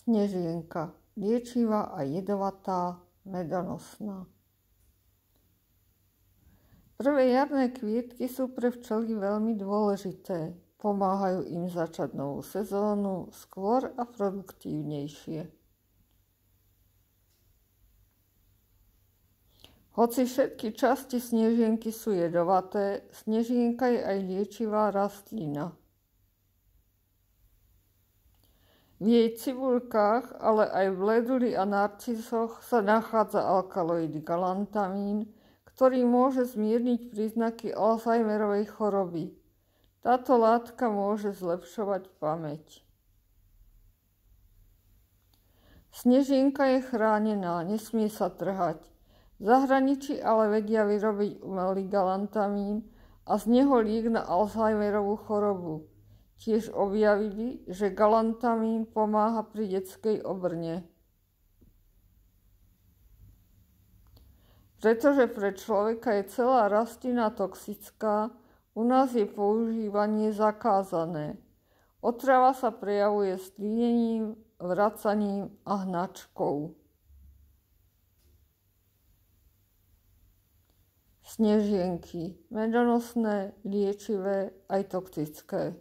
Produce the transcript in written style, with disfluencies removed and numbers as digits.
Snežienka, liečivá a jedovatá, medonosná. Prvé jarné kvietky sú pre včely veľmi dôležité. Pomáhajú im začať novú sezónu skôr a produktívnejšie. Hoci všetky časti snežienky sú jedovaté, snežienka je aj liečivá rastlina. V jej cibuľkách, ale aj v leduli a narcisoch sa nachádza alkaloid galantamín, ktorý môže zmierniť príznaky Alzheimerovej choroby. Táto látka môže zlepšovať pamäť. Snežienka je chránená, nesmie sa trhať. V zahraničí ale vedia vyrobiť umelý galantamín a z neho liek na Alzheimerovú chorobu. Tiež objavili, že galantamín pomáha pri detskej obrne. Pretože pre človeka je celá rastlina toxická, u nás je používanie zakázané. Otrava sa prejavuje stlínením, vracaním a hnačkou. Snežienky, medonosné, liečivé aj toxické.